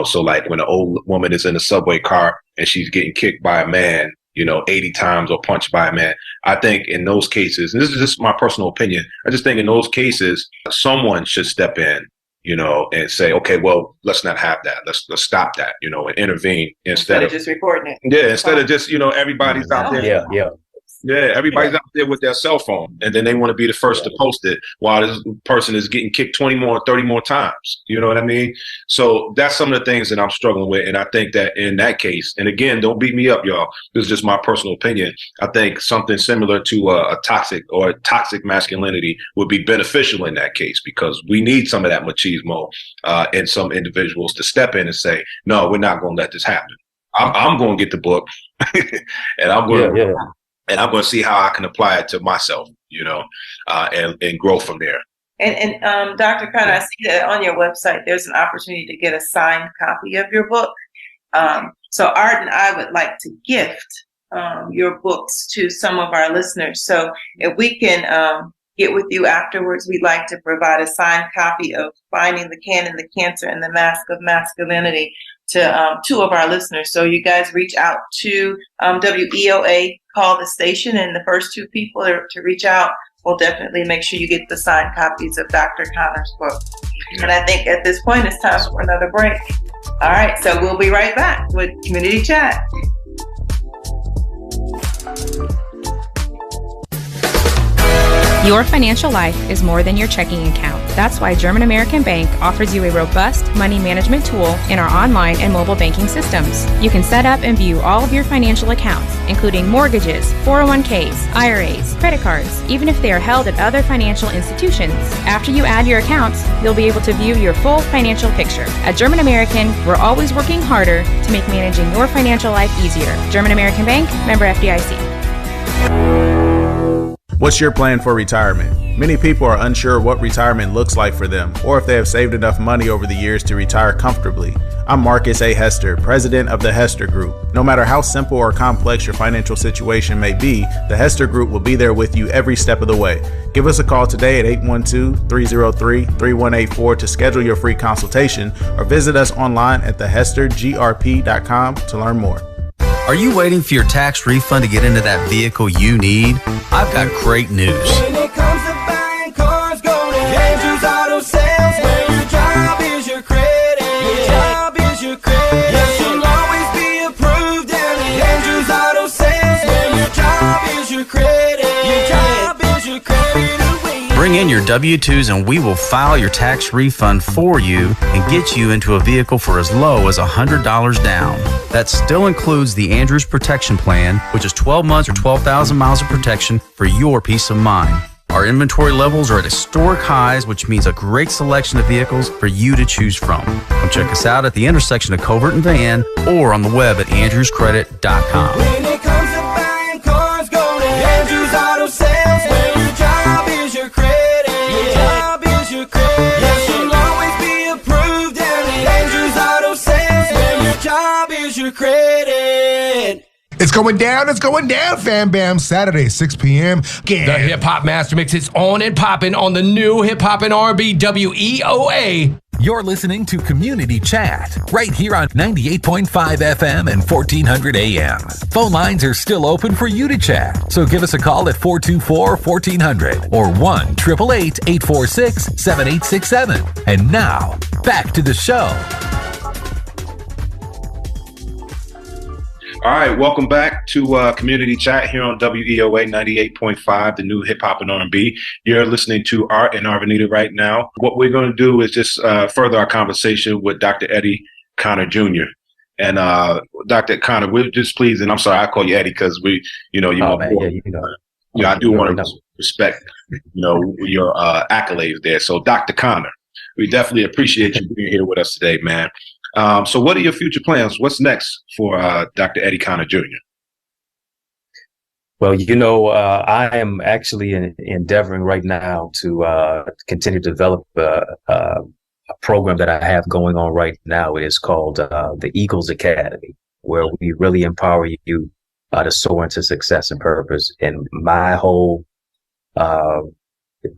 So like when an old woman is in a subway car and she's getting kicked by a man, 80 times, or punched by a man. I think in those cases, and this is just my personal opinion, I just think in those cases, someone should step in, and say, okay, well, let's not have that. Let's stop that, and intervene instead of just reporting it. Yeah, instead of just, everybody's out there. Yeah, everybody's out there with their cell phone, and then they want to be the first to post it while this person is getting kicked 20 more, 30 more times. You know what I mean? So that's some of the things that I'm struggling with. And I think that in that case, and again, don't beat me up, y'all, this is just my personal opinion, I think something similar to a toxic masculinity would be beneficial in that case, because we need some of that machismo in some individuals to step in and say, no, we're not going to let this happen. I'm going to get the book, and I'm going to see how I can apply it to myself, and grow from there. And Dr. Conner, I see that on your website, there's an opportunity to get a signed copy of your book. So Art and I would like to gift your books to some of our listeners. So if we can get with you afterwards, we'd like to provide a signed copy of Finding the Canon, the Cancer, and the Mask of Masculinity to two of our listeners. So you guys reach out to WEOA, call the station, and the first two people to reach out, we'll definitely make sure you get the signed copies of Dr. Conner's book. Yeah. And I think at this point, it's time for another break. All right, so we'll be right back with Community Chat. Your financial life is more than your checking account. That's why German American Bank offers you a robust money management tool in our online and mobile banking systems. You can set up and view all of your financial accounts, including mortgages, 401ks, IRAs, credit cards, even if they are held at other financial institutions. After you add your accounts, you'll be able to view your full financial picture. At German American, we're always working harder to make managing your financial life easier. German American Bank, member FDIC. What's your plan for retirement? Many people are unsure what retirement looks like for them, or if they have saved enough money over the years to retire comfortably. I'm Marcus A. Hester, president of the Hester Group. No matter how simple or complex your financial situation may be, the Hester Group will be there with you every step of the way. Give us a call today at 812-303-3184 to schedule your free consultation, or visit us online at thehestergrp.com to learn more. Are you waiting for your tax refund to get into that vehicle you need? I've got great news. When it comes to buying cars, go to Andrews Auto Sales, where your job is your credit. Your job is your credit. Yes, you'll always be approved down at Andrews Auto Sales, where your job is your credit. Your job is your credit. Bring in your W-2s and we will file your tax refund for you and get you into a vehicle for as low as $100 down. That still includes the Andrews Protection Plan, which is 12 months or 12,000 miles of protection for your peace of mind. Our inventory levels are at historic highs, which means a great selection of vehicles for you to choose from. Come check us out at the intersection of Covert and Van or on the web at andrewscredit.com. When it comes to buying cars, go to Andrews Auto Sales, where your job is your credit. Your job is your credit. Yes, you'll always be approved down at Andrews Auto Sales, where your job is your credit. It's going down, Fam Bam. Saturday, 6 p.m. The Hip Hop Master Mix is on and popping on the new Hip Hop and R&B WEOA. You're listening to Community Chat right here on 98.5 FM and 1400 AM. Phone lines are still open for you to chat, so give us a call at 424-1400 or 1-888-846-7867. And now, back to the show. All right, welcome back to Community Chat here on WEOA 98.5, the new hip hop and R&B. You're listening to Art and Arvanita right now. What we're going to do is just further our conversation with Dr. Eddie Conner Jr. And Dr. Conner, we're just pleased, and I'm sorry, I call you Eddie because I do want to respect, your accolades there. So Dr. Conner, we definitely appreciate you being here with us today, man. So what are your future plans? What's next for Dr. Eddie Conner Jr.? Well, I am actually endeavoring right now to continue to develop a program that I have going on right now. It is called the Eagles Academy, where we really empower you to soar into success and purpose. And my whole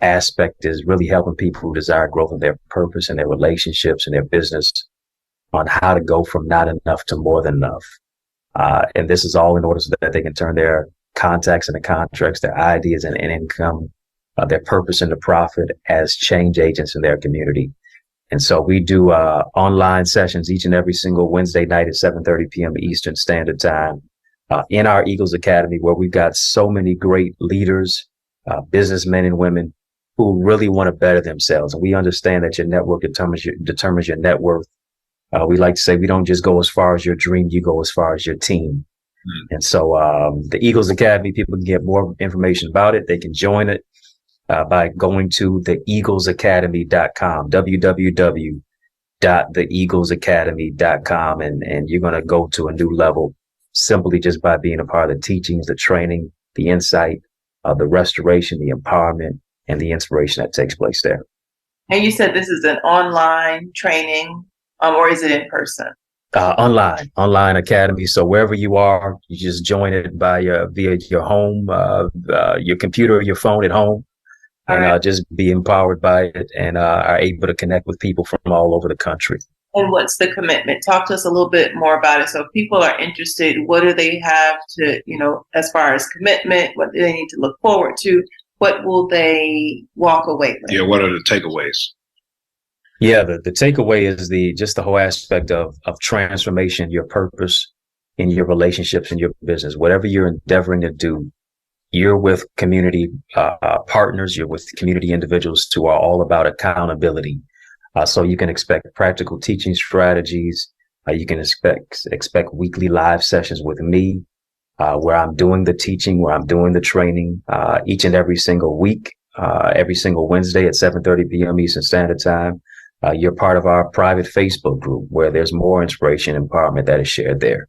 aspect is really helping people who desire growth in their purpose and their relationships and their business on how to go from not enough to more than enough. And this is all in order so that they can turn their contacts into contracts, their ideas and income, their purpose into profit as change agents in their community. And so we do online sessions each and every single Wednesday night at 7:30 p.m. Eastern Standard Time in our Eagles Academy, where we've got so many great leaders, businessmen and women who really want to better themselves. And we understand that your network determines your net worth. We like to say we don't just go as far as your dream, you go as far as your team. And so the Eagles Academy, people can get more information about it. They can join it by going to theeaglesacademy.com, www.theeaglesacademy.com, and you're going to go to a new level simply just by being a part of the teachings, the training, the insight, the restoration, the empowerment, and the inspiration that takes place there. And you said this is an online training, or is it in person? Online academy. So wherever you are, you just join it via your home, your computer, your phone at home, and just be empowered by it, and are able to connect with people from all over the country. And what's the commitment? Talk to us a little bit more about it. So if people are interested, what do they have to, as far as commitment, what do they need to look forward to? What will they walk away with? Yeah, what are the takeaways? Yeah, the takeaway is just the whole aspect of transformation, your purpose in your relationships and your business. Whatever you're endeavoring to do, you're with community partners, you're with community individuals who are all about accountability. So you can expect practical teaching strategies. You can expect weekly live sessions with me, where I'm doing the teaching, where I'm doing the training, each and every single week, every single Wednesday at 7:30 p.m. Eastern Standard Time. You're part of our private Facebook group where there's more inspiration and empowerment that is shared there.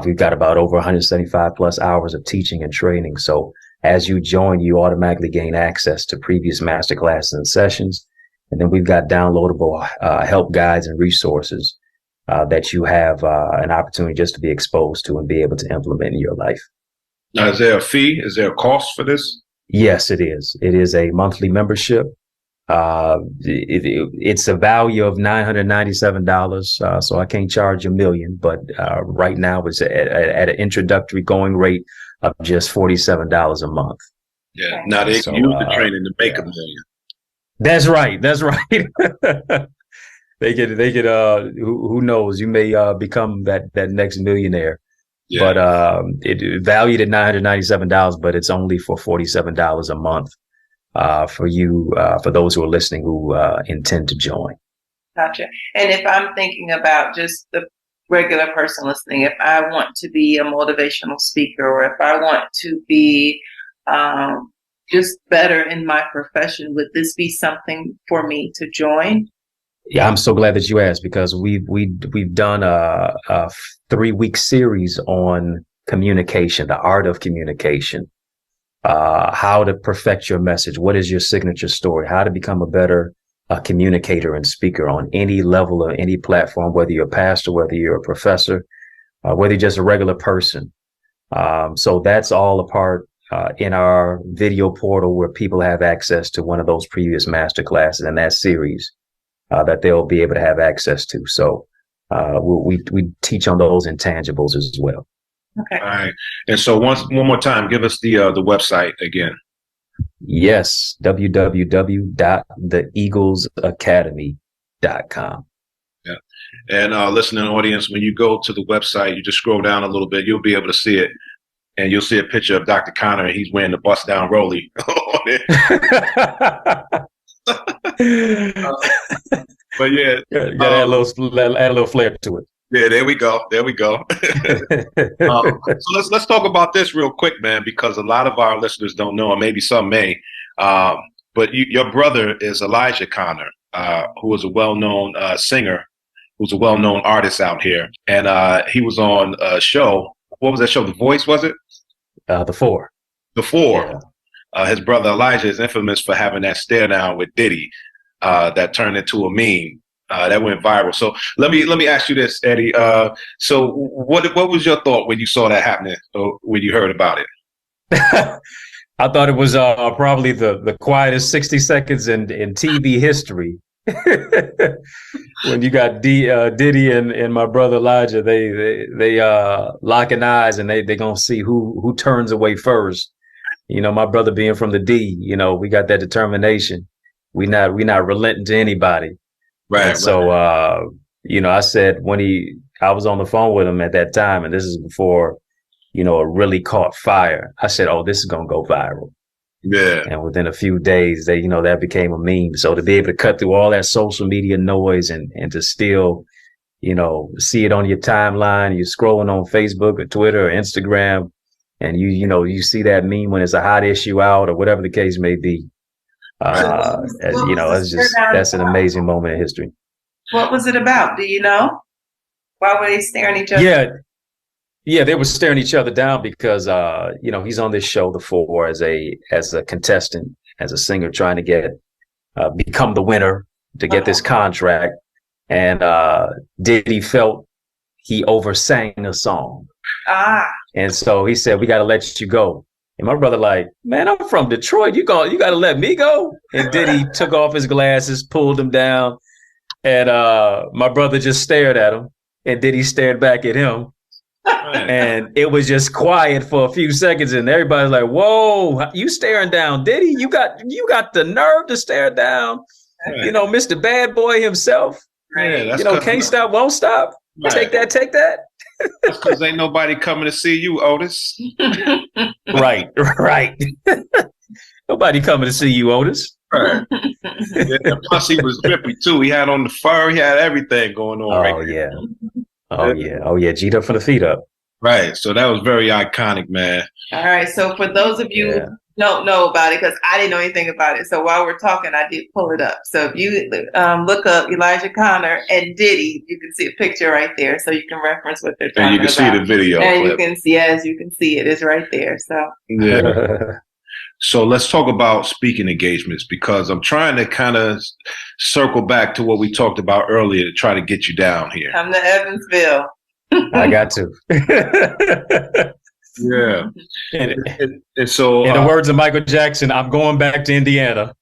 We've got about over 175 plus hours of teaching and training. So as you join, you automatically gain access to previous masterclasses and sessions. And then we've got downloadable help guides and resources that you have an opportunity just to be exposed to and be able to implement in your life. Now, is there a fee? Is there a cost for this? Yes, it is. It is a monthly membership. It's a value of $997. So I can't charge $1 million, but right now it's at an introductory going rate of just $47 a month. Yeah. Now they can use the training to make $1 million. That's right. That's right. They could, who knows? You may become that next millionaire. Yeah. But it valued at $997, but it's only for $47 a month. For those who are listening who intend to join. Gotcha. And if I'm thinking about just the regular person listening, if I want to be a motivational speaker, or if I want to be just better in my profession, would this be something for me to join? Yeah, I'm so glad that you asked, because we've done a 3-week series on communication, the art of communication. How to perfect your message. What is your signature story? How to become a better communicator and speaker on any level or any platform, whether you're a pastor, whether you're a professor, whether you're just a regular person. So that's all a part in our video portal, where people have access to one of those previous master classes in that series that they'll be able to have access to. So we teach on those intangibles as well. Okay. All right. And so one more time, give us the website again. Yes. www.theeaglesacademy.com. Yeah. And listening audience, when you go to the website, you just scroll down a little bit, you'll be able to see it. And you'll see a picture of Dr. Connor, and he's wearing the bust down rollie on it. But yeah. Add a little flair to it. Yeah, there we go. So let's talk about this real quick, man, because a lot of our listeners don't know, and maybe some may. But your brother is Elijah Connor, who is a well-known singer, who's a well-known artist out here, and he was on a show. What was that show? The Voice, was it? The Four. The Four. Yeah. His brother Elijah is infamous for having that stare down with Diddy that turned into a meme. That went viral. So let me ask you this, Eddie. So what was your thought when you saw that happening, or when you heard about it? I thought it was probably the quietest 60 seconds in TV history. When you got Diddy and my brother Elijah, they locking eyes, and they gonna see who turns away first. My brother being from the D, we got that determination. We not relenting to anybody. Right. And so, I said I was on the phone with him at that time, and this is before, it really caught fire. I said, "Oh, this is going to go viral." Yeah. And within a few days, that became a meme. So to be able to cut through all that social media noise and to still, see it on your timeline, you're scrolling on Facebook or Twitter or Instagram, and you see that meme when it's a hot issue out or whatever the case may be. That's an amazing moment in history. What was it about? Do you know? Why were they staring each other? Yeah, they were staring each other down because he's on this show, The Four, as a contestant, as a singer, trying to get become the winner to get this contract, and Diddy felt he oversang a song. And so he said, "We got to let you go." And my brother like, "Man, I'm from Detroit. You got to let me go." And Diddy took off his glasses, pulled them down, and my brother just stared at him, and Diddy stared back at him. And it was just quiet for a few seconds, and everybody's like, "Whoa, you staring down Diddy? You got the nerve to stare down, Mr. Bad Boy himself. Can't stop, won't stop. Right. Take that." That's because ain't nobody coming to see you, Otis. Right. Nobody coming to see you, Otis. Right. Yeah, plus he was drippy too. He had on the fur. He had everything going on. Oh yeah. G'd up from the feet up. Right. So that was very iconic, man. All right. So for those of you who don't know about it, because I didn't know anything about it. So while we're talking, I did pull it up. So if you look up Elijah Connor and Diddy, you can see a picture right there. So you can reference what they're talking about. And you can see the video. And you can see, as you can see, it is right there. So yeah. So let's talk about speaking engagements, because I'm trying to kind of circle back to what we talked about earlier to try to get you down here. Come to Evansville. I got to. Yeah. And so, in the words of Michael Jackson, I'm going back to Indiana.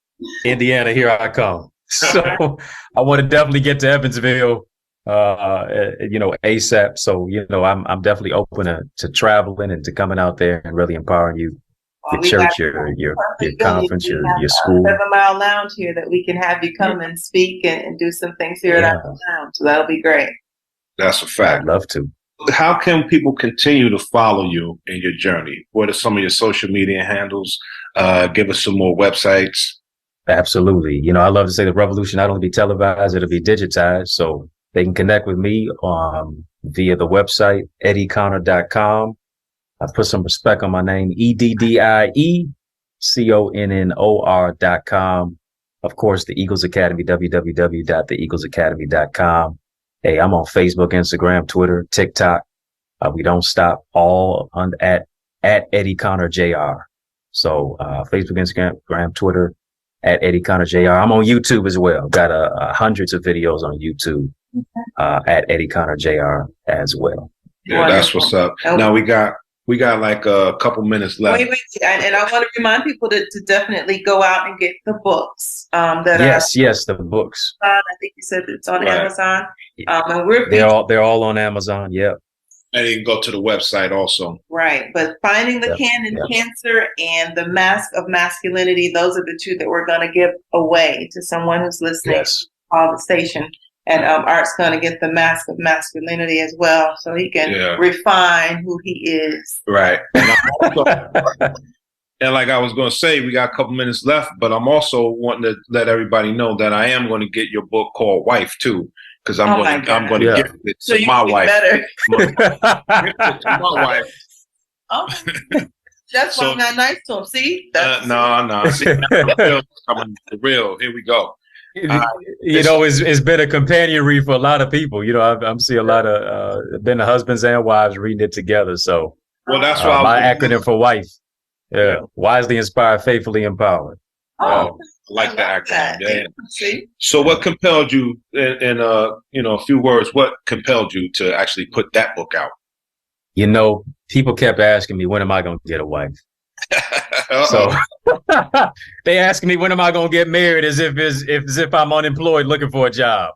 Indiana, here I come. So I want to definitely get to Evansville, ASAP. So, I'm definitely open to traveling and to coming out there and really empowering you. Your church, your conference, your school. 7 Mile Lounge here that we can have you come and speak and do some things here at our lounge. So that'll be great. That's a fact. I'd love to. How can people continue to follow you in your journey? What are some of your social media handles? Give us some more websites. Absolutely. I love to say the revolution not only be televised, it'll be digitized. So they can connect with me via the website, eddieconnor.com. I put some respect on my name, EDDIECONNOR.com. Of course, the Eagles Academy, www.theeaglesacademy.com. Hey, I'm on Facebook, Instagram, Twitter, TikTok. We don't stop, all at Eddie Connor JR. So Facebook, Instagram, Twitter, at Eddie Connor JR. I'm on YouTube as well. Got hundreds of videos on YouTube at Eddie Connor JR as well. Yeah, that's what's up. Now we got like a couple minutes left. Wait. And I want to remind people to definitely go out and get the books. Yes, the books. I think you said it's on Amazon. And they're all on Amazon. Yeah. And you can go to the website also. Right. But Finding the Cancer and The Mask of Masculinity, those are the two that we're going to give away to someone who's listening on the station. And Art's going to get The Mask of Masculinity as well, so he can refine who he is. Right. And like I was going to say, we got a couple minutes left, but I'm also wanting to let everybody know that I am going to get your book called Wife too, because I'm going to give it to my wife. To my wife. Oh, that's why I'm not nice to him. See? No. See, the real. Here we go. It's been a companion read for a lot of people. I'm seeing a lot of been the husbands and wives reading it together. So, well, that's why my acronym for wife. Yeah, wisely inspired, faithfully empowered. I like the acronym. Yeah. So, what compelled you, in a few words, what compelled you to actually put that book out? People kept asking me, when am I going to get a wife? So they ask me, when am I going to get married, as if I'm unemployed looking for a job.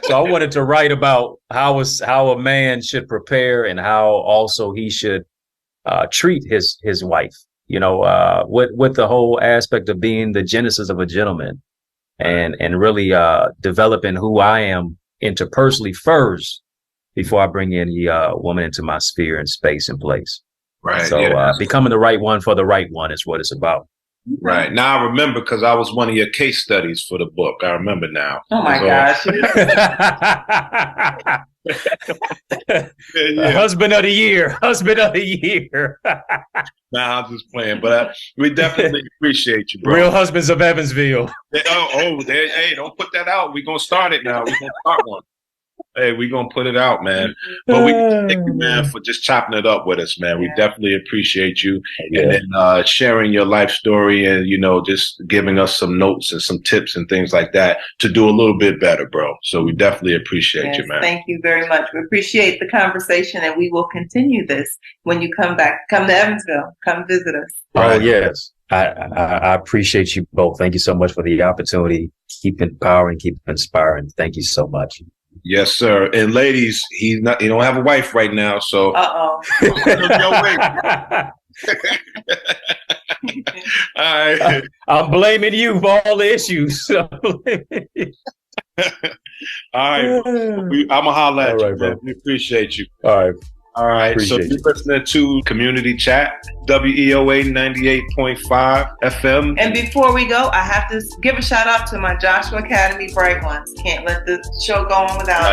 So I wanted to write about how a man should prepare and how also he should treat his wife, with the whole aspect of being the genesis of a gentleman and really developing who I am interpersonally first before I bring any woman into my sphere and space and place. Right. So becoming the right one for the right one is what it's about. Right. Now I remember because I was one of your case studies for the book. I remember now. Oh my gosh. Husband of the year. Husband of the year. Nah, I'm just playing. But we definitely appreciate you, bro. Real Husbands of Evansville. Hey, don't put that out. We're going to start it now. We're going to start one. Hey, we're going to put it out, man. But we thank you, man, for just chopping it up with us, man. We definitely appreciate you. And then sharing your life story and, just giving us some notes and some tips and things like that to do a little bit better, bro. So we definitely appreciate you, man. Thank you very much. We appreciate the conversation, and we will continue this when you come back. Come to Evansville. Come visit us. Oh, yes. I appreciate you both. Thank you so much for the opportunity. Keep empowering, keep inspiring. Thank you so much. Yes, sir. And ladies, he don't have a wife right now, so. All right. I'm blaming you for all the issues. All right. I'm gonna holler at you, man. We appreciate you. All right. Appreciate so you're listening to Community Chat, WEOA 98.5 FM. And before we go, I have to give a shout out to my Joshua Academy Bright Ones. Can't let the show go on without